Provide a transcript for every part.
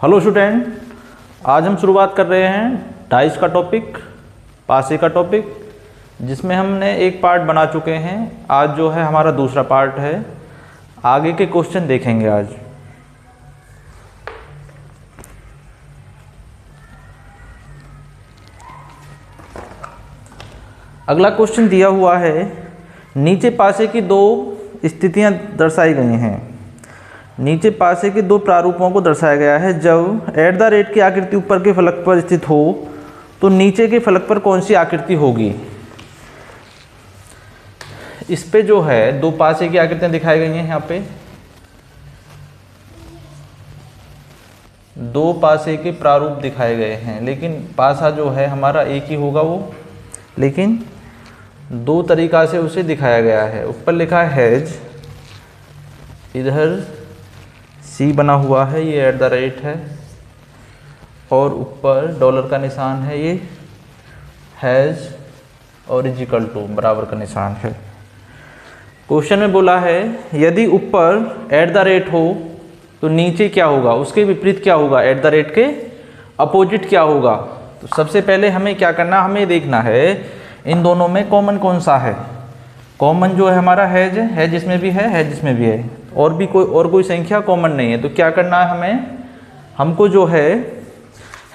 Hello student, आज हम शुरुआत कर रहे हैं डाइस का टॉपिक, पासे का टॉपिक, जिसमें हमने एक पार्ट बना चुके हैं। आज जो है हमारा दूसरा पार्ट है। आगे के क्वेश्चन देखेंगे आज। अगला क्वेश्चन दिया हुआ है, नीचे पासे की दो स्थितियां दर्शाई गई हैं। नीचे पासे के दो प्रारूपों को दर्शाया गया है। जब एट द रेट की आकृति ऊपर के फलक पर स्थित हो तो नीचे के फलक पर कौन सी आकृति होगी। इस पे जो है दो पासे की आकृतियां दिखाई गई हैं। यहाँ पे दो पासे के प्रारूप दिखाए गए हैं, लेकिन पासा जो है हमारा एक ही होगा वो, लेकिन दो तरीका से उसे दिखाया गया है। ऊपर लिखा है हैज, इधर सी बना हुआ है, ये एट द रेट है, और ऊपर डॉलर का निशान है, ये हैज और इजिकल टू बराबर का निशान है। क्वेश्चन में बोला है यदि ऊपर एट द रेट हो तो नीचे क्या होगा, उसके विपरीत क्या होगा, एट द रेट के अपोजिट क्या होगा। तो सबसे पहले हमें क्या करना, हमें देखना है इन दोनों में कॉमन कौन सा है। कॉमन जो है हमारा हैज है, जिसमें भी है जिसमें भी है, और भी कोई संख्या कॉमन नहीं है। तो क्या करना है हमको जो है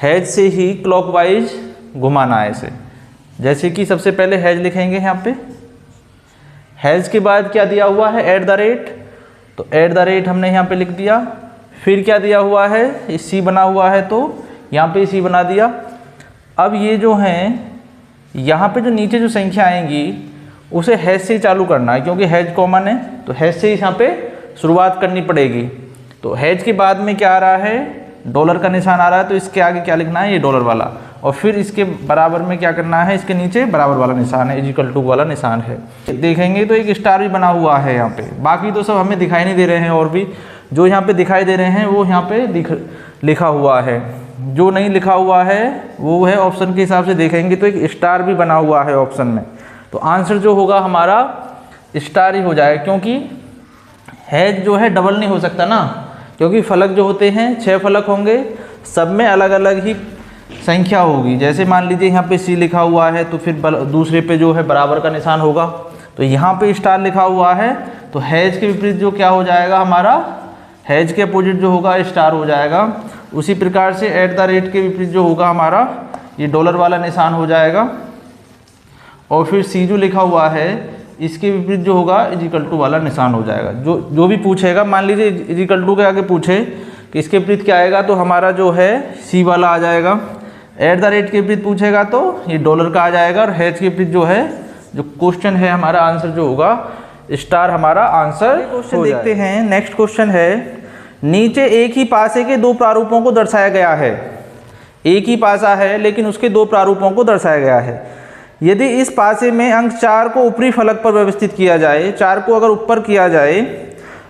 हैज से ही क्लॉकवाइज घुमाना है इसे। जैसे कि सबसे पहले हैज लिखेंगे यहाँ पे, हैज के बाद क्या दिया हुआ है, एट द रेट, तो एट द रेट हमने यहाँ पे लिख दिया। फिर क्या दिया हुआ है, सी बना हुआ है तो यहाँ पे सी बना दिया। अब ये जो हैं यहाँ पे जो नीचे जो संख्या आएंगी उसे हैज से ही चालू करना है, क्योंकि हैज कॉमन है तो हैज से ही यहाँ पे शुरुआत करनी पड़ेगी। तो हैज के बाद में क्या आ रहा है, डॉलर का निशान आ रहा है, तो इसके आगे क्या लिखना है, ये डॉलर वाला, और फिर इसके बराबर में क्या करना है, इसके नीचे बराबर वाला निशान है, इजिकल टू वाला निशान है। देखेंगे तो एक स्टार भी बना हुआ है यहाँ पे। बाकी तो सब हमें दिखाई नहीं दे रहे हैं, और भी जो यहाँ पे दिखाई दे रहे हैं वो यहाँ पे लिखा हुआ है। जो नहीं लिखा हुआ है वो है ऑप्शन के हिसाब से देखेंगे तो एक स्टार भी बना हुआ है ऑप्शन में। तो आंसर जो होगा हमारा स्टार ही हो जाएगा, क्योंकि हैज जो है डबल नहीं हो सकता ना, क्योंकि फलक जो होते हैं 6 फलक होंगे, सब में अलग अलग ही संख्या होगी। जैसे मान लीजिए यहाँ पे सी लिखा हुआ है तो फिर दूसरे पे जो है बराबर का निशान होगा, तो यहाँ पे स्टार लिखा हुआ है तो हैज के विपरीत जो क्या हो जाएगा हमारा, हैज के अपोजिट जो होगा स्टार हो जाएगा। उसी प्रकार से एट द रेट के विपरीत जो होगा हमारा ये डॉलर वाला निशान हो जाएगा, और फिर सी जो लिखा हुआ है इसके विपरीत जो होगा इजिकल टू वाला निशान हो जाएगा। जो भी पूछेगा, मान लीजिए इजिकल टू के आगे पूछे कि इसके विपरीत क्या आएगा, तो हमारा जो है सी वाला आ जाएगा। एट द रेट के विपरीत पूछेगा तो ये डॉलर का आ जाएगा, और हैज के विपरीत जो है जो क्वेश्चन है हमारा आंसर जो होगा स्टार हमारा आंसर। क्वेश्चन देखते हैं, नेक्स्ट क्वेश्चन है, नीचे एक ही पासे के दो प्रारूपों को दर्शाया गया है। एक ही पासा है लेकिन उसके दो प्रारूपों को दर्शाया गया है। यदि इस पासे में अंक 4 को ऊपरी फलक पर व्यवस्थित किया जाए, 4 को अगर ऊपर किया जाए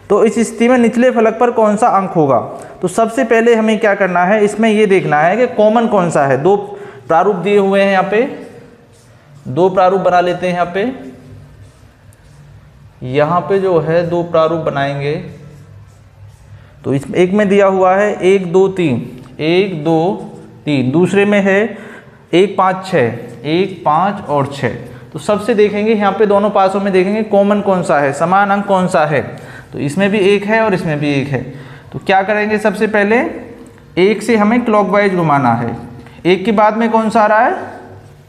तो इस स्थिति में निचले फलक पर कौन सा अंक होगा। तो सबसे पहले हमें क्या करना है, इसमें ये देखना है कि कॉमन कौन सा है। दो प्रारूप दिए हुए हैं, यहाँ पे दो प्रारूप बना लेते हैं। यहाँ पे जो है दो प्रारूप बनाएंगे, तो इस एक में दिया हुआ है 1 2 3, 1 2 3, दूसरे में है 1 5 6, 1 5 और 6। तो सबसे देखेंगे यहाँ पे दोनों पासों में देखेंगे कॉमन कौन सा है, समान अंक कौन सा है। तो इसमें भी 1 है और इसमें भी 1 है। तो क्या करेंगे, सबसे पहले 1 से हमें क्लॉकवाइज घुमाना है। 1 के बाद में कौन सा आ रहा है,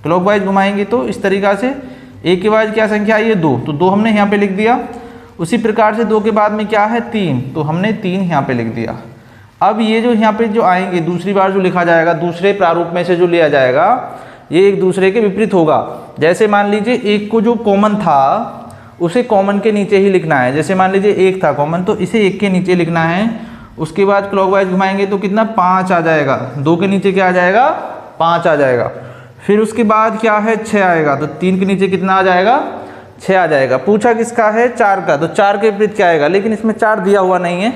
क्लॉकवाइज घुमाएंगे तो इस तरीक़ा से 1 के बाद क्या संख्या आई है, 2, तो 2 हमने यहाँ पे लिख दिया। उसी प्रकार से 2 के बाद में क्या है, 3, तो हमने 3 यहाँ पे लिख दिया। अब ये जो यहाँ पे जो आएंगे, दूसरी बार जो लिखा जाएगा, दूसरे प्रारूप में से जो लिया जाएगा, ये एक दूसरे के विपरीत होगा। जैसे मान लीजिए 1 को जो कॉमन था उसे कॉमन के नीचे ही लिखना है। जैसे मान लीजिए 1 था कॉमन, तो इसे 1 के नीचे लिखना है। उसके बाद क्लॉकवाइज घुमाएंगे तो कितना, 5 आ जाएगा। 2 के नीचे क्या आ जाएगा, 5 आ जाएगा। फिर उसके बाद क्या है, 6 आएगा, तो 3 के नीचे कितना आ जाएगा, 6 आ जाएगा। पूछा किसका है, 4 का, तो 4 के विपरीत क्या आएगा, लेकिन इसमें 4 दिया हुआ नहीं है।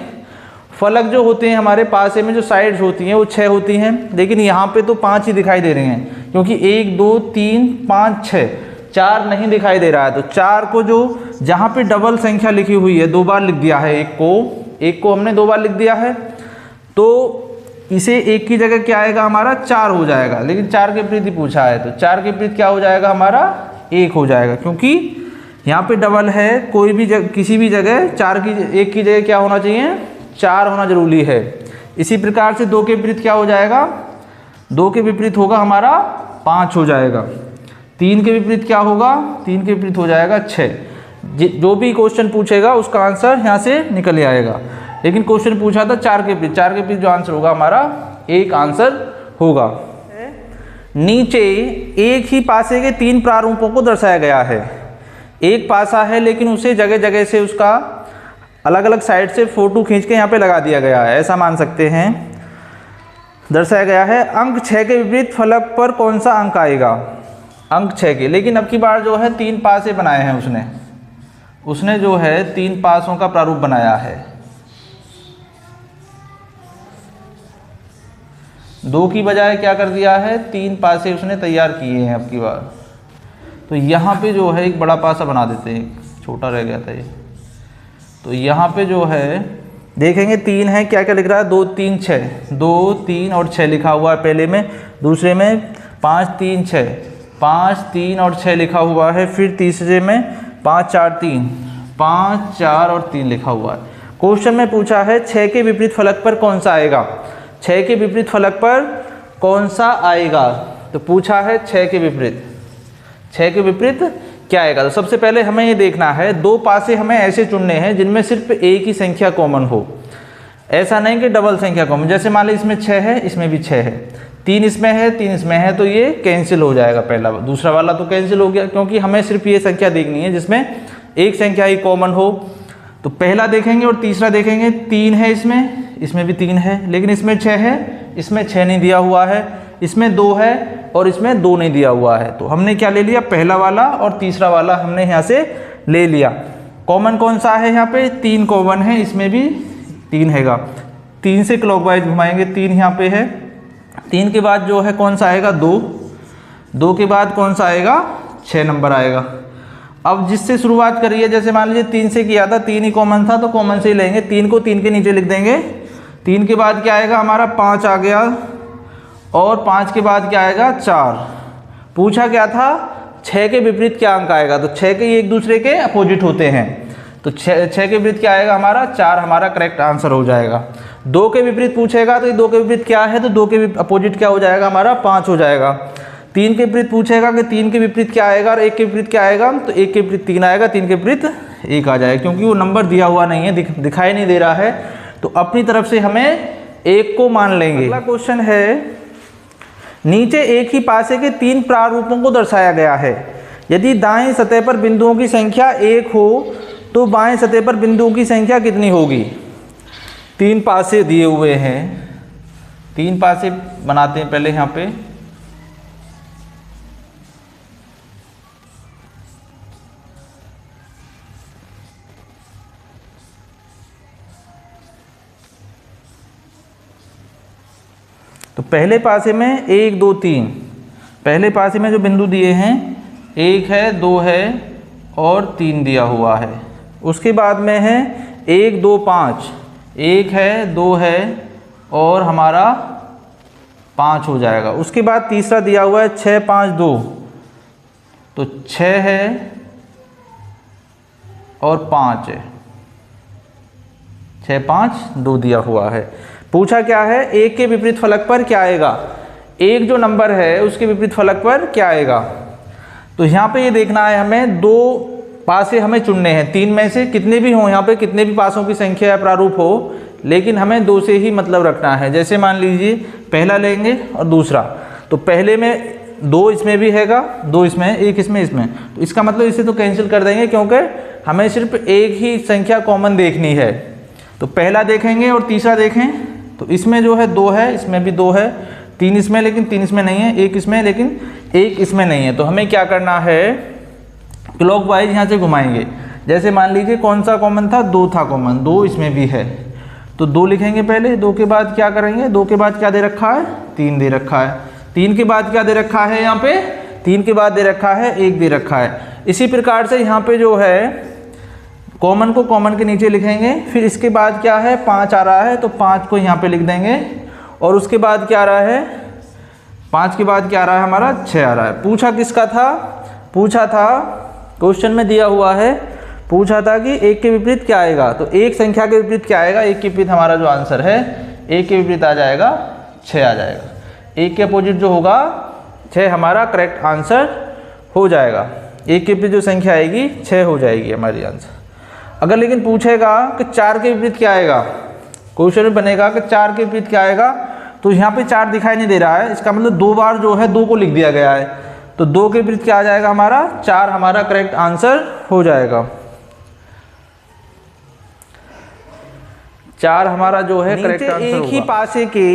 फलक जो होते हैं हमारे पासे में जो साइड्स होती हैं वो 6 होती हैं, लेकिन यहाँ पे तो 5 ही दिखाई दे रही हैं, क्योंकि 1 2 3 5 6, 4 नहीं दिखाई दे रहा है। तो 4 को जो जहाँ पे डबल संख्या लिखी हुई है 2 बार लिख दिया है, एक को हमने 2 बार लिख दिया है। तो इसे एक की जगह क्या आएगा हमारा 4 हो जाएगा, लेकिन 4 के विपरीत ही पूछा है तो 4 के विपरीत क्या हो जाएगा हमारा 1 हो जाएगा, क्योंकि यहाँ पे डबल है, कोई भी किसी भी जगह 4 की 1 की जगह क्या होना चाहिए 4 होना जरूरी है। इसी प्रकार से 2 के विपरीत क्या हो जाएगा, 2 के विपरीत होगा हमारा 5 हो जाएगा। 3 के विपरीत क्या होगा, 3 के विपरीत हो जाएगा 6। जो भी क्वेश्चन पूछेगा उसका आंसर यहाँ से निकल आएगा, लेकिन क्वेश्चन पूछा था 4 के विपरीत, 4 के विपरीत जो आंसर होगा हमारा 1 आंसर होगा। नीचे एक ही पासे के 3 प्रारूपों को दर्शाया गया है। एक पासा है लेकिन उसे जगह जगह से उसका अलग अलग साइड से फोटो खींच के यहाँ पे लगा दिया गया है, ऐसा मान सकते हैं। दर्शाया गया है अंक 6 के विपरीत फलक पर कौन सा अंक आएगा, अंक 6 के। लेकिन अब की बार जो है 3 पासे बनाए हैं उसने जो है 3 पासों का प्रारूप बनाया है। 2 की बजाय क्या कर दिया है 3 पासे उसने तैयार किए हैं अब की बार। तो यहाँ पे जो है एक बड़ा पासा बना देते हैं, छोटा रह गया था ये। तो यहाँ पे जो है देखेंगे 3 है, क्या क्या लिख रहा है 2 3 6, 2 3 और 6 लिखा हुआ है पहले में, दूसरे में 5 3 6, 5 3 और 6 लिखा हुआ है, फिर तीसरे में 5 4 3, 5 4 और 3 लिखा हुआ है। क्वेश्चन में पूछा है 6 के विपरीत फलक पर कौन सा आएगा, 6 के विपरीत फलक पर कौन सा आएगा। तो पूछा है 6 के विपरीत, 6 के विपरीत क्या आएगा। तो सबसे पहले हमें ये देखना है 2 पासे हमें ऐसे चुनने हैं जिनमें सिर्फ एक ही संख्या कॉमन हो, ऐसा नहीं कि डबल संख्या कॉमन। जैसे मान लीजिए इसमें 6 है, इसमें भी 6 है, 3 इसमें है, 3 इसमें है, तो ये कैंसिल हो जाएगा पहला, दूसरा वाला तो कैंसिल हो गया, क्योंकि हमें सिर्फ ये संख्या देखनी है जिसमें एक संख्या ही कॉमन हो। तो पहला देखेंगे और तीसरा देखेंगे, 3 है इसमें भी 3 है, लेकिन इसमें 6 है, इसमें 6 नहीं दिया हुआ है, इसमें 2 है और इसमें 2 नहीं दिया हुआ है। तो हमने क्या ले लिया, पहला वाला और तीसरा वाला हमने यहाँ से ले लिया। कॉमन कौन सा है, यहाँ पे 3 कॉमन है, इसमें भी 3 हैगा। 3 से क्लॉकवाइज घुमाएंगे, 3 यहाँ पे है, 3 के बाद जो है कौन सा आएगा 2, 2 के बाद कौन सा आएगा 6 नंबर आएगा। अब जिससे शुरुआत करिए, जैसे मान लीजिए 3 से किया था, 3 ही कॉमन था तो कॉमन से ही लेंगे, 3 को 3 के नीचे लिख देंगे। 3 के बाद क्या आएगा हमारा 5 आ गया, और 5 के बाद क्या आएगा 4। पूछा क्या था 6 के विपरीत क्या अंक आएगा, तो 6 के एक दूसरे के अपोजिट होते हैं, तो 6 के विपरीत क्या आएगा हमारा 4, हमारा करेक्ट आंसर हो जाएगा। 2 के विपरीत पूछेगा तो ये 2 के विपरीत क्या है, तो 2 के अपोजिट क्या हो जाएगा हमारा 5 हो जाएगा। 3 के विपरीत पूछेगा कि 3 के विपरीत क्या आएगा, और 1 के विपरीत क्या आएगा, तो 1 के विपरीत 3 आएगा, 3 के विपरीत 1 आ जाएगा, क्योंकि वो नंबर दिया हुआ नहीं है, दिखाई नहीं दे रहा है, तो अपनी तरफ से हमें 1 को मान लेंगे। अगला क्वेश्चन है, नीचे एक ही पासे के 3 प्रारूपों को दर्शाया गया है। यदि दाएं सतह पर बिंदुओं की संख्या 1 हो तो बाएं सतह पर बिंदुओं की संख्या कितनी होगी। 3 पासे दिए हुए हैं, 3 पासे बनाते हैं पहले यहाँ पे। तो पहले पासे में 1 2 3, पहले पासे में जो बिंदु दिए हैं 1 है, 2 है और 3 दिया हुआ है। उसके बाद में है 1 2 5, 1 है, 2 है और हमारा 5 हो जाएगा। उसके बाद तीसरा दिया हुआ है 6 5 2, तो 6 है और 5 है, 6 5 2 दिया हुआ है। पूछा क्या है 1 के विपरीत फलक पर क्या आएगा, 1 जो नंबर है उसके विपरीत फलक पर क्या आएगा। तो यहाँ पे ये देखना है हमें, 2 पासे हमें चुनने हैं, 3 में से कितने भी हों, यहाँ पे कितने भी पासों की संख्या या प्रारूप हो, लेकिन हमें 2 से ही मतलब रखना है। जैसे मान लीजिए पहला लेंगे और दूसरा, तो पहले में 2 इसमें भी हैगा, 2 इसमें, 1 इसमें, तो इसका मतलब इसे तो कैंसिल कर देंगे, क्योंकि हमें सिर्फ एक ही संख्या कॉमन देखनी है। तो पहला देखेंगे और तीसरा देखें, तो इसमें जो है 2 है, इसमें भी 2 है, 3 इसमें, लेकिन 3 इसमें नहीं है, 1 इसमें, लेकिन 1 इसमें नहीं है। तो हमें क्या करना है, क्लॉकवाइज यहाँ से घुमाएंगे। जैसे मान लीजिए कौन सा कॉमन था, 2 था कॉमन, 2 इसमें भी है, तो 2 लिखेंगे पहले। 2 के बाद क्या करेंगे, 2 के बाद क्या दे रखा है, 3 दे रखा है। 3 के बाद क्या दे रखा है, यहाँ पे 3 के बाद दे रखा है 1 दे रखा है। इसी प्रकार से यहाँ पे जो है कॉमन को कॉमन के नीचे लिखेंगे, फिर इसके बाद क्या है 5 आ रहा है, तो 5 को यहाँ पे लिख देंगे, और उसके बाद क्या आ रहा है, 5 के बाद क्या आ रहा है हमारा, 6 आ रहा है। पूछा किसका था, पूछा था क्वेश्चन में दिया हुआ है, पूछा था कि 1 के विपरीत क्या आएगा, तो एक संख्या के विपरीत क्या आएगा, 1 के विपरीत हमारा जो आंसर है 1 के विपरीत आ जाएगा 6 आ जाएगा। 1 के अपोजिट जो होगा 6 हमारा करेक्ट आंसर हो जाएगा। 1 के विपरीत जो संख्या आएगी 6 हो जाएगी हमारी आंसर। अगर लेकिन पूछेगा कि 4 के विपरीत क्या आएगा, क्वेश्चन में बनेगा कि 4 के विपरीत क्या आएगा, तो यहाँ पे 4 दिखाई नहीं दे रहा है, इसका मतलब 2 बार जो है 2 को लिख दिया गया है, तो 2 के विपरीत क्या आ जाएगा हमारा, 4 हमारा करेक्ट आंसर हो जाएगा। 4 हमारा जो है करेक्ट आंसर होगा। एक ही पासे के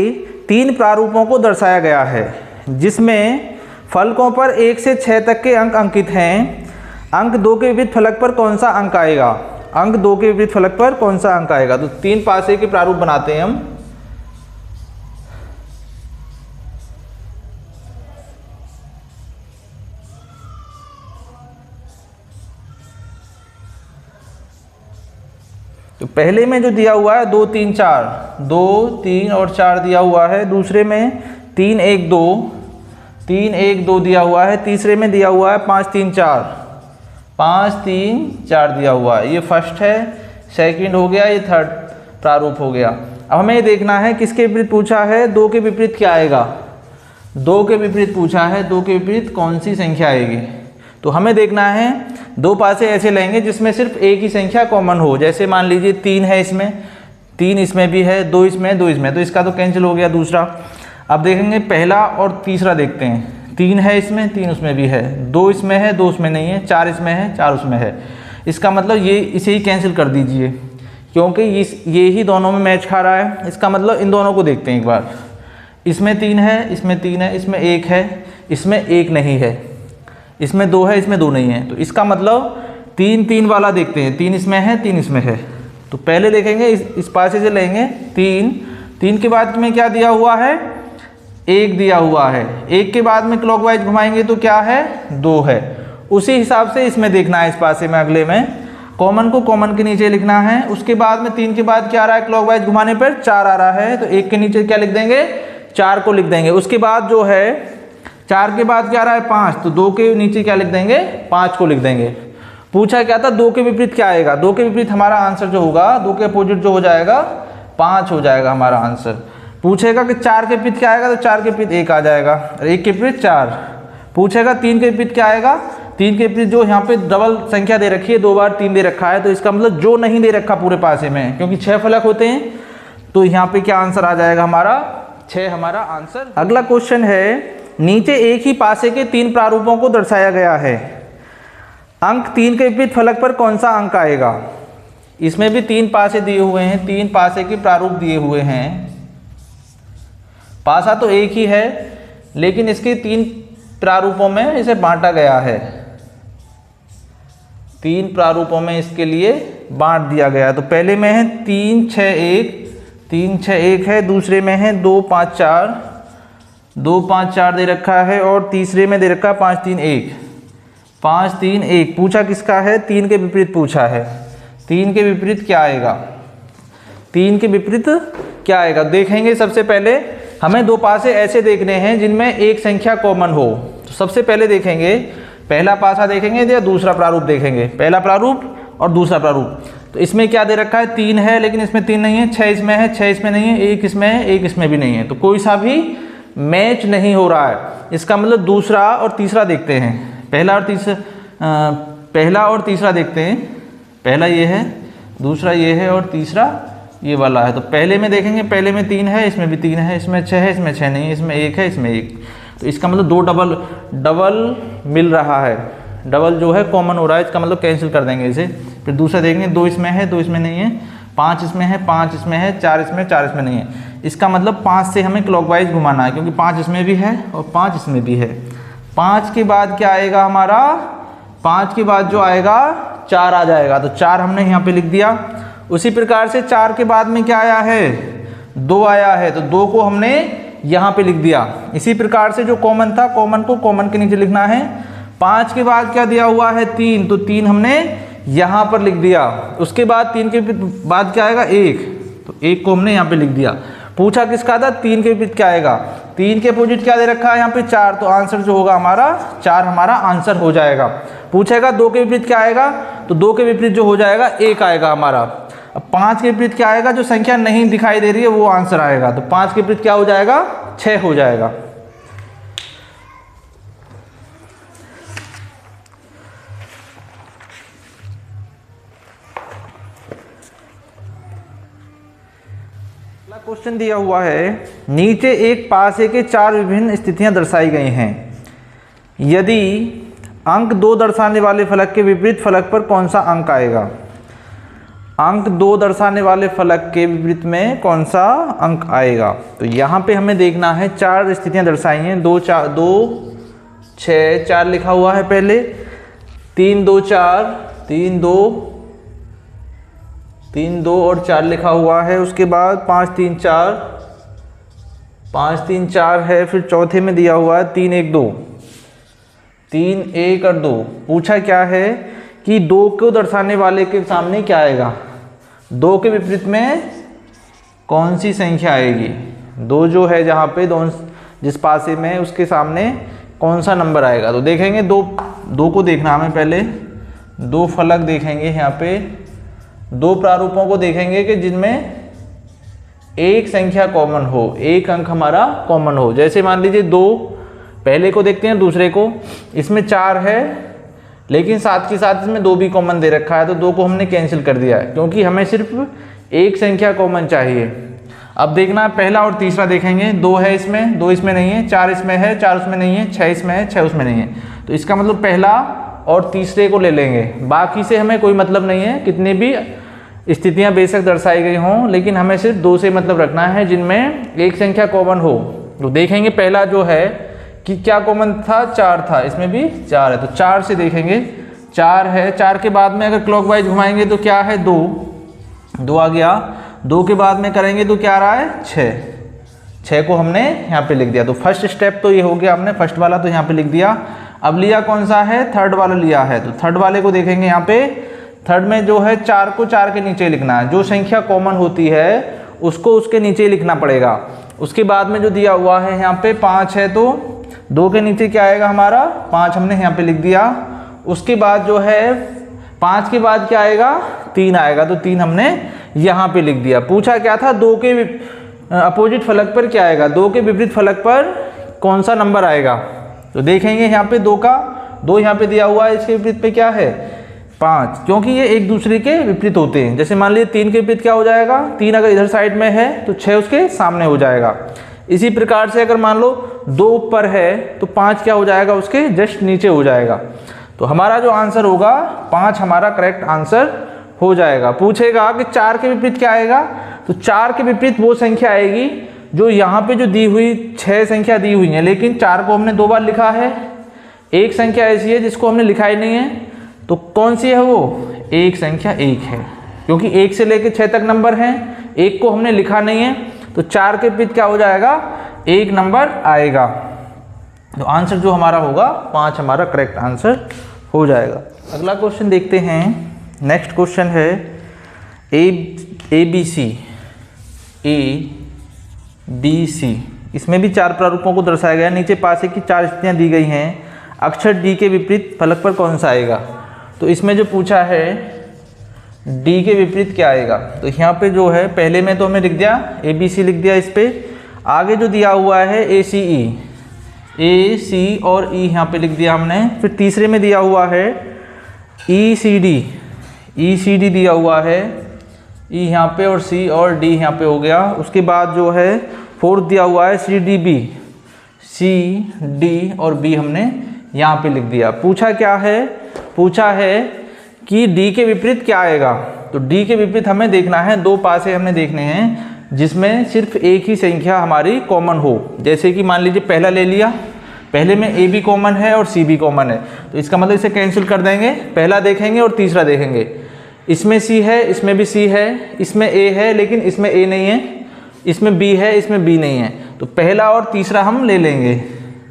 3 प्रारूपों को दर्शाया गया है जिसमें फलकों पर 1 से 6 तक के अंक अंकित हैं। अंक 2 के विपरीत फलक पर कौन सा अंक आएगा, अंक 2 के विपरीत फलक पर कौन सा अंक आएगा। तो 3 पासे के प्रारूप बनाते हैं हम। तो पहले में जो दिया हुआ है 2 3 4, 2 3 और 4 दिया हुआ है, दूसरे में 3 1 2, 3 1 2 दिया हुआ है, तीसरे में दिया हुआ है 5 3 4, 5 3 4 दिया हुआ है। ये फर्स्ट है, सेकंड हो गया, ये थर्ड प्रारूप हो गया। अब हमें ये देखना है किसके विपरीत पूछा है, 2 के विपरीत क्या आएगा, 2 के विपरीत पूछा है, 2 के विपरीत कौन सी संख्या आएगी। तो हमें देखना है 2 पासे ऐसे लेंगे जिसमें सिर्फ एक ही संख्या कॉमन हो, जैसे मान लीजिए 3 है इसमें, 3 इसमें भी है, 2 इसमें, 2 इसमें, तो इसका तो कैंसिल हो गया दूसरा। अब देखेंगे पहला और तीसरा देखते हैं, 3 है इसमें, 3 उसमें भी है, 2 इसमें है, 2 उसमें नहीं है, 4 इसमें है, 4 उसमें है। इसका मतलब ये इसे ही कैंसिल कर दीजिए क्योंकि ये ही दोनों में मैच खा रहा है। इसका मतलब इन दोनों को देखते हैं एक बार, इसमें 3 है, इसमें 3 है, इसमें 1 है, इसमें 1 नहीं है, इसमें 2 है, इसमें 2 नहीं है। तो इसका मतलब 3 3 वाला देखते हैं, 3 इसमें है, 3 इसमें है। तो पहले देखेंगे इस पासे से लेंगे 3, 3 के बाद में क्या दिया हुआ है, 1 दिया हुआ है, 1 के बाद में क्लॉकवाइज घुमाएंगे तो क्या है, 2 है। उसी हिसाब से इसमें देखना है, इस पासे में अगले में कॉमन को कॉमन के नीचे लिखना है। उसके बाद में 3 के बाद क्या आ रहा है, क्लॉकवाइज घुमाने पर 4 आ रहा है, तो 1 के नीचे क्या लिख देंगे, 4 को लिख देंगे। उसके बाद जो है 4 के बाद क्या आ रहा है, 5, तो 2 के नीचे क्या लिख देंगे, 5 को लिख देंगे। पूछा क्या था, 2 के विपरीत क्या आएगा, 2 के विपरीत हमारा आंसर जो होगा, 2 के अपोजिट जो हो जाएगा 5 हो जाएगा हमारा आंसर। पूछेगा कि 4 के विपरीत क्या आएगा, तो 4 के विपरीत 1 आ जाएगा, 1 के विपरीत 4। पूछेगा 3 के विपरीत क्या आएगा, 3 के विपरीत जो यहाँ पे डबल संख्या दे रखी है, 2 बार 3 दे रखा है, तो इसका मतलब जो नहीं दे रखा पूरे पासे में, क्योंकि 6 फलक होते हैं, तो यहाँ पे क्या आंसर आ जाएगा हमारा, 6 हमारा आंसर। अगला क्वेश्चन है, नीचे एक ही पासे के 3 प्रारूपों को दर्शाया गया है, अंक 3 के विपरीत फलक पर कौन सा अंक आएगा। इसमें भी 3 पासे दिए हुए हैं, 3 पासे के प्रारूप दिए हुए हैं। पासा तो एक ही है लेकिन इसके 3 प्रारूपों में इसे बांटा गया है, 3 प्रारूपों में इसके लिए बांट दिया गया। तो पहले में है 3 6 1, 3 6 1 है, दूसरे में है 2 5 4, 2 5 4 दे रखा है, और तीसरे में दे रखा है 5 3 1, 5 3 1। पूछा किसका है, 3 के विपरीत पूछा है। 3 के विपरीत क्या आएगा, 3 के विपरीत क्या आएगा देखेंगे। सबसे पहले हमें 2 पासे ऐसे देखने हैं जिनमें एक संख्या कॉमन हो। तो सबसे पहले देखेंगे, पहला पासा देखेंगे या दूसरा प्रारूप देखेंगे, पहला प्रारूप और दूसरा प्रारूप। तो इसमें क्या दे रखा है, 3 है लेकिन इसमें 3 नहीं है, 6 इसमें है, 6 इसमें नहीं है, 1 इसमें है, 1 इसमें भी नहीं है, तो कोई सा भी मैच नहीं हो रहा है। इसका मतलब दूसरा और तीसरा देखते हैं, पहला और तीसरा देखते हैं। पहला ये है, दूसरा ये है, और तीसरा ये वाला है। तो पहले में देखेंगे, पहले में 3 है, इसमें भी 3 है, इसमें 6 है, इसमें 6 नहीं है, इसमें 1 है, इसमें 1। तो इसका मतलब 2 डबल मिल रहा है, डबल जो है कॉमन हो रहा है, इसका मतलब कैंसिल कर देंगे इसे। फिर दूसरा देखेंगे, 2 इसमें है, 2 इसमें नहीं है, 5 इसमें है, 5 इसमें है, 4 इसमें, 4 इसमें नहीं है। इसका मतलब 5 से हमें क्लॉकवाइज घुमाना है, क्योंकि 5 इसमें भी है और 5 इसमें भी है। 5 के बाद क्या आएगा हमारा, 5 के बाद जो आएगा 4 आ जाएगा, तो 4 हमने यहाँ पे लिख दिया। उसी प्रकार से 4 के बाद में क्या आया है, 2 आया है, तो 2 को हमने यहाँ पे लिख दिया। इसी प्रकार से जो कॉमन था, कॉमन को कॉमन के नीचे लिखना है। 5 के बाद क्या दिया हुआ है, 3, तो 3 हमने यहाँ पर लिख दिया। उसके बाद 3 के बाद क्या आएगा, 1, तो 1 को हमने यहाँ पे लिख दिया। पूछा किसका था, 3 के विपरीत क्या आएगा, 3 के अपोजिट क्या दे रखा है यहाँ पे 4, तो आंसर जो होगा हमारा 4 हमारा आंसर हो जाएगा। पूछेगा 2 के विपरीत क्या आएगा, तो 2 के विपरीत जो हो जाएगा 1 आएगा हमारा। अब 5 के विपरीत क्या आएगा, जो संख्या नहीं दिखाई दे रही है वो आंसर आएगा, तो 5 के विपरीत क्या हो जाएगा, 6 हो जाएगा। क्वेश्चन दिया हुआ है, नीचे एक पासे के 4 विभिन्न स्थितियां दर्शाई गई हैं, यदि अंक 2 दर्शाने वाले फलक के विपरीत फलक पर कौन सा अंक आएगा। अंक 2 दर्शाने वाले फलक के विपरीत में कौन सा अंक आएगा, तो यहाँ पे हमें देखना है 4 स्थितियां दर्शाई हैं, 2 4 2 6 4 लिखा हुआ है पहले, 3 2 4 3 2 3 2 और 4 लिखा हुआ है, उसके बाद 5 3 4 5 3 4 है, फिर चौथे में दिया हुआ है 3 1 2 3 1 और 2। पूछा क्या है कि 2 को दर्शाने वाले के सामने क्या आएगा, 2 के विपरीत में कौन सी संख्या आएगी, 2 जो है जहाँ पे जिस पासे में उसके सामने कौन सा नंबर आएगा। तो देखेंगे 2 को देखना हमें पहले, 2 फलक देखेंगे यहाँ पे, 2 प्रारूपों को देखेंगे कि जिनमें एक संख्या कॉमन हो, एक अंक हमारा कॉमन हो। जैसे मान लीजिए 2, पहले को देखते हैं दूसरे को, इसमें 4 है लेकिन साथ के साथ इसमें 2 भी कॉमन दे रखा है, तो 2 को हमने कैंसिल कर दिया है क्योंकि हमें सिर्फ एक संख्या कॉमन चाहिए। अब देखना पहला और तीसरा देखेंगे, 2 है इसमें, 2 इसमें नहीं है, 4 इसमें है, 4 उसमें नहीं है, 6 इसमें है, 6 उसमें नहीं है, तो इसका मतलब पहला और तीसरे को ले लेंगे, बाकी से हमें कोई मतलब नहीं है। कितनी भी स्थितियां बेशक दर्शाई गई हों लेकिन हमें सिर्फ 2 से मतलब रखना है जिनमें एक संख्या कॉमन हो। तो देखेंगे पहला जो है कि क्या कॉमन था, 4 था, इसमें भी 4 है, तो 4 से देखेंगे, 4 है, 4 के बाद में अगर क्लॉकवाइज घुमाएंगे तो क्या है 2 आ गया, 2 के बाद में करेंगे तो क्या आ रहा है 6 को हमने यहाँ पे लिख दिया। तो फर्स्ट स्टेप तो ये हो गया, हमने फर्स्ट वाला तो यहाँ पे लिख दिया। अब लिया कौन सा है, थर्ड वाला लिया है, तो थर्ड वाले को देखेंगे यहाँ पे, थर्ड में जो है 4 को 4 के नीचे लिखना है, जो संख्या कॉमन होती है उसको उसके नीचे लिखना पड़ेगा। उसके बाद में जो दिया हुआ है यहाँ पे 5 है, तो 2 के नीचे क्या आएगा हमारा 5, हमने यहाँ पे लिख दिया। उसके बाद जो है 5 के बाद क्या आएगा 3 आएगा, तो 3 हमने यहाँ पे लिख दिया। पूछा क्या था, 2 के अपोजिट फलक पर क्या आएगा, 2 के विपरीत फलक पर कौन सा नंबर आएगा। तो देखेंगे यहाँ पे 2 का 2 यहाँ पे दिया हुआ है, इसके विपरीत पे क्या है 5, क्योंकि ये एक दूसरे के विपरीत होते हैं। जैसे मान लीजिए 3 के विपरीत क्या हो जाएगा, 3 अगर इधर साइड में है तो 6 उसके सामने हो जाएगा। इसी प्रकार से अगर मान लो 2 ऊपर है तो 5 क्या हो जाएगा, उसके जस्ट नीचे हो जाएगा। तो हमारा जो आंसर होगा 5 हमारा करेक्ट आंसर हो जाएगा। पूछेगा कि 4 के विपरीत क्या आएगा, तो 4 के विपरीत वो संख्या आएगी जो यहाँ पे जो दी हुई 6 संख्या दी हुई है, लेकिन 4 को हमने 2 बार लिखा है। एक संख्या ऐसी है जिसको हमने लिखा ही नहीं है, तो कौन सी है वो, एक संख्या 1 है, क्योंकि 1 से लेकर 6 तक नंबर हैं, 1 को हमने लिखा नहीं है, तो 4 के विपरीत क्या हो जाएगा 1 नंबर आएगा। तो आंसर जो हमारा होगा 5 हमारा करेक्ट आंसर हो जाएगा। अगला क्वेश्चन देखते हैं। नेक्स्ट क्वेश्चन है ABC। इसमें भी 4 प्रारूपों को दर्शाया गया। नीचे पासे की 4 स्थितियां दी गई हैं, अक्षर D के विपरीत फलक पर कौन सा आएगा। तो इसमें जो पूछा है D के विपरीत क्या आएगा, तो यहाँ पे जो है पहले में तो हमें लिख दिया ABC लिख दिया, इस पे आगे जो दिया हुआ है AC और E यहाँ पे लिख दिया हमने। फिर तीसरे में दिया हुआ है ECD दिया हुआ है, E यहाँ पे और C और D यहाँ पे हो गया। उसके बाद जो है फोर्थ दिया हुआ है C, D और B हमने यहाँ पे लिख दिया। पूछा क्या है, पूछा है कि D के विपरीत क्या आएगा। तो D के विपरीत हमें देखना है, 2 पासे हमने देखने हैं जिसमें सिर्फ एक ही संख्या हमारी कॉमन हो। जैसे कि मान लीजिए पहला ले लिया, पहले में A भी कॉमन है और C भी कॉमन है, तो इसका मतलब इसे कैंसिल कर देंगे। पहला देखेंगे और तीसरा देखेंगे, इसमें C है, इसमें भी C है, इसमें A है लेकिन इसमें A नहीं है, इसमें B है, इसमें B नहीं है, तो पहला और तीसरा हम ले लेंगे।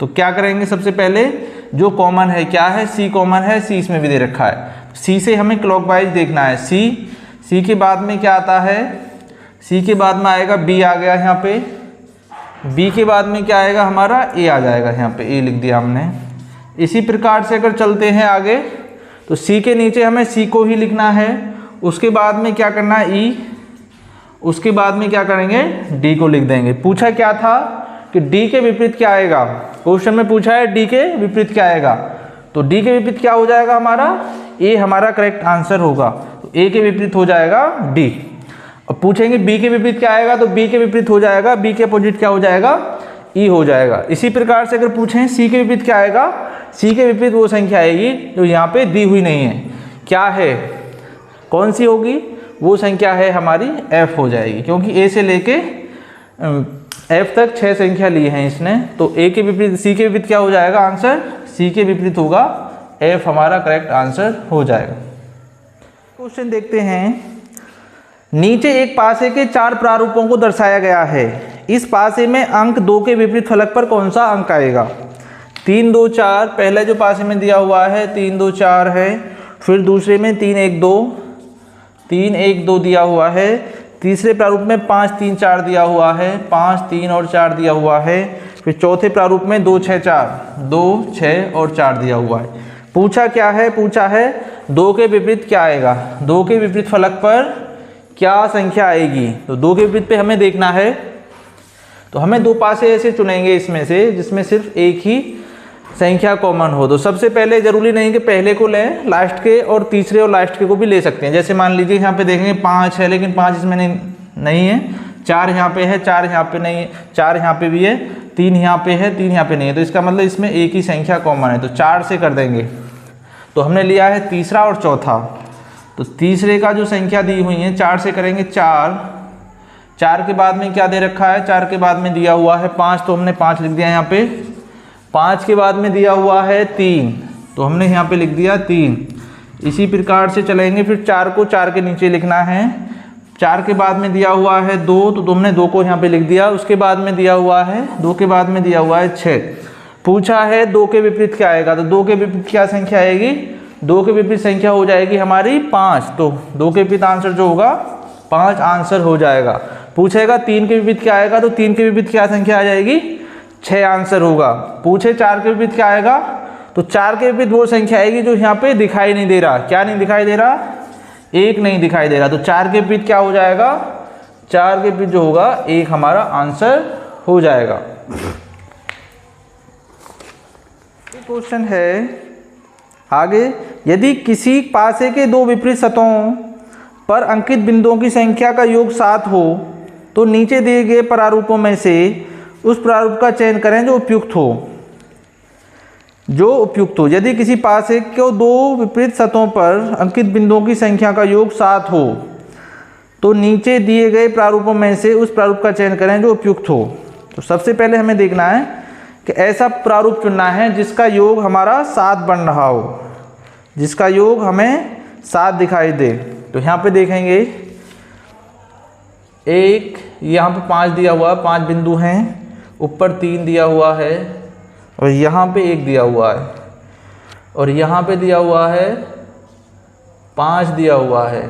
तो क्या करेंगे, सबसे पहले जो कॉमन है क्या है, C कॉमन है, C इसमें भी दे रखा है, C से हमें क्लॉकवाइज देखना है। C के बाद में क्या आता है, सी के बाद में आएगा बी आ गया यहाँ पे, बी के बाद में क्या आएगा हमारा ए आ जाएगा, यहाँ पे ए लिख दिया हमने। इसी प्रकार से अगर चलते हैं आगे तो सी के नीचे हमें सी को ही लिखना है, उसके बाद में क्या करना है ई, उसके बाद में क्या करेंगे डी को लिख देंगे। पूछा क्या था कि डी के विपरीत क्या आएगा, क्वेश्चन में पूछा है डी के विपरीत क्या आएगा, तो डी के विपरीत क्या हो जाएगा हमारा ए, हमारा करेक्ट आंसर होगा। तो ए के विपरीत हो जाएगा डी। अब पूछेंगे बी के विपरीत क्या आएगा, तो बी के विपरीत हो जाएगा, बी के अपोजिट क्या हो जाएगा ई हो जाएगा। इसी प्रकार से अगर पूछें सी के विपरीत क्या आएगा, सी के विपरीत वो संख्या आएगी जो यहाँ पे दी हुई नहीं है, क्या है कौन सी होगी, वो संख्या है हमारी एफ हो जाएगी, क्योंकि ए से लेके एफ तक 6 संख्या ली है इसने। तो ए के विपरीत सी के विपरीत क्या हो जाएगा आंसर, सी के विपरीत होगा एफ, हमारा करेक्ट आंसर हो जाएगा। क्वेश्चन देखते हैं। नीचे एक पासे के 4 प्रारूपों को दर्शाया गया है, इस पासे में अंक 2 के विपरीत फलक पर कौन सा अंक आएगा। 3 2 4 पहले जो पासे में दिया हुआ है 3 2 4 है, फिर दूसरे में 3 1 2 दिया हुआ है, तीसरे प्रारूप में 5 3 4 दिया हुआ है, 5 3 और 4 दिया हुआ है, फिर चौथे प्रारूप में 2 6 और 4 दिया हुआ है। पूछा क्या है, पूछा है 2 के विपरीत क्या आएगा, 2 के विपरीत फलक पर क्या संख्या आएगी। तो 2 के विपरीत पे हमें देखना है, तो हमें 2 पासे ऐसे चुनेंगे इसमें से जिसमें सिर्फ एक ही संख्या कॉमन हो। तो सबसे पहले जरूरी नहीं कि पहले को लें, लास्ट के और तीसरे और लास्ट के को भी ले सकते हैं। जैसे मान लीजिए यहाँ पे देखेंगे 5 है, लेकिन 5 इसमें नहीं है, 4 यहाँ पे है, 4 यहाँ पे नहीं है, 4 यहाँ पे भी है, 3 यहाँ पे है, 3 यहाँ पे नहीं है, तो इसका मतलब इसमें एक ही संख्या कॉमन है, तो 4 से कर देंगे। तो हमने लिया है तीसरा और चौथा, तो तीसरे का जो संख्या दी हुई है 4 से करेंगे 4 के बाद में क्या दे रखा है, 4 के बाद में दिया हुआ है 5, तो हमने 5 लिख दिया यहाँ पे। 5 के बाद में दिया हुआ है 3, तो हमने यहाँ पे लिख दिया 3। इसी प्रकार से चलेंगे, फिर 4 को 4 के नीचे लिखना है। 4 के बाद में दिया हुआ है 2, तो हमने 2 को यहाँ पे लिख दिया। उसके बाद में दिया हुआ है 2 के बाद में दिया हुआ है 6। पूछा है 2 के विपरीत क्या आएगा, तो 2 के विपरीत क्या संख्या आएगी, 2 के विपरीत संख्या हो जाएगी हमारी 5। तो 2 के विपरीत आंसर जो होगा 5 आंसर हो जाएगा। पूछेगा 3 के विपरीत क्या आएगा, तो 3 के विपरीत क्या संख्या आ जाएगी, 6 आंसर होगा। पूछे 4 के विपरीत क्या आएगा, तो 4 के विपरीत वो संख्या आएगी जो यहाँ पे दिखाई नहीं दे रहा। क्या नहीं दिखाई दे रहा, 1 नहीं दिखाई दे रहा, तो 4 के विपरीत क्या हो जाएगा, 4 के विपरीत जो होगा 1 हमारा आंसर हो जाएगा। क्वेश्चन है आगे, यदि किसी पासे के 2 विपरीत सतहों पर अंकित बिंदुओं की संख्या का योग 7 हो, तो नीचे दिए गए प्रारूपों में से उस प्रारूप का चयन करें जो उपयुक्त हो। यदि किसी पासे को 2 विपरीत सतहों पर अंकित बिंदुओं की संख्या का योग 7 हो, तो नीचे दिए गए प्रारूपों में से उस प्रारूप का चयन करें जो उपयुक्त हो। तो सबसे पहले हमें देखना है कि ऐसा प्रारूप चुनना है जिसका योग हमारा 7 बन रहा हो, जिसका योग हमें 7 दिखाई दे। तो यहाँ पे देखेंगे एक यहाँ पे 5 दिया हुआ है, 5 बिंदु हैं, ऊपर 3 दिया हुआ है, और यहाँ पे 1 दिया हुआ है, और यहाँ पे दिया हुआ है 5 दिया हुआ है,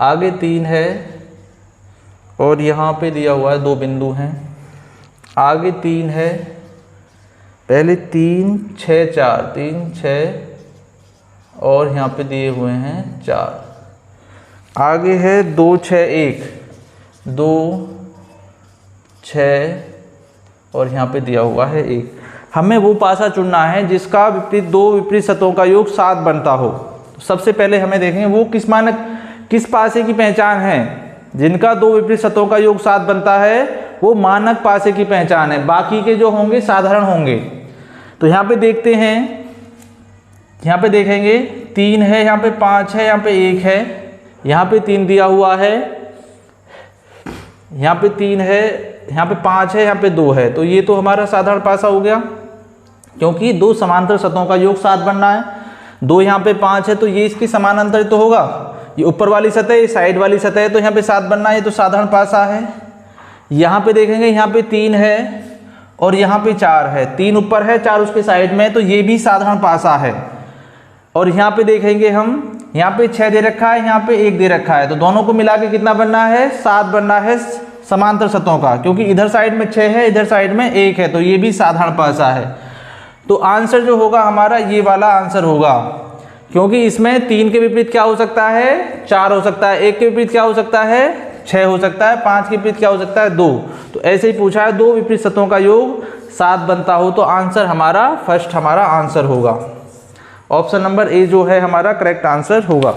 आगे 3 है, और यहाँ पे दिया हुआ है 2 बिंदु हैं, आगे 3 है, पहले 3 6 4 3 6, और यहाँ पे दिए हुए हैं 4, आगे है 2 6 1 2 6, और यहाँ पे दिया हुआ है 1। हमें वो पासा चुनना है जिसका विपरीत 2 विपरीत सतहों का योग 7 बनता हो। तो सबसे पहले हमें देखेंगे वो किस पासे की पहचान है, जिनका 2 विपरीत सतहों का योग 7 बनता है, वो मानक पासे की पहचान है, बाकी के जो होंगे साधारण होंगे। तो यहाँ पे देखते हैं, यहाँ पे देखेंगे 3 है, यहाँ पे 5 है, यहाँ पे 1 है, यहाँ पे 3 दिया हुआ है, यहाँ पे 3 है, यहाँ पे 5 है, यहाँ पे 2 है, तो ये तो हमारा साधारण पासा हो गया, क्योंकि 2 समांतर सतहों का योग 7 बनना है। 2 यहाँ पे 5 है, तो ये इसकी समानांतर तो होगा, ये ऊपर वाली सतह, ये साइड वाली सतह है, तो यहाँ पे 7 बनना है, ये तो साधारण पासा है। यहाँ पे देखेंगे यहाँ पे 3 है और यहाँ पे 4 है, 3 ऊपर है 4 उसके साइड में, तो ये भी साधारण पासा है। और यहाँ पे देखेंगे हम यहाँ पे 6 दे रखा है, यहाँ पे 1 दे रखा है, तो दोनों को मिला के कितना बनना है, 7 बनना है समांतर सतहों का, क्योंकि इधर साइड में 6 है, इधर साइड में 1 है, तो ये भी साधारण पासा है। तो आंसर जो होगा हमारा ये वाला आंसर होगा, क्योंकि इसमें 3 के विपरीत क्या हो सकता है, 4 हो सकता है, 1 के विपरीत क्या हो सकता है, 6 हो सकता है, 5 के विपरीत क्या हो सकता है, 2। तो ऐसे ही पूछा है 2 विपरीत सतहों का योग 7 बनता हो, तो आंसर हमारा फर्स्ट हमारा आंसर होगा। ऑप्शन नंबर ए जो है हमारा करेक्ट आंसर होगा।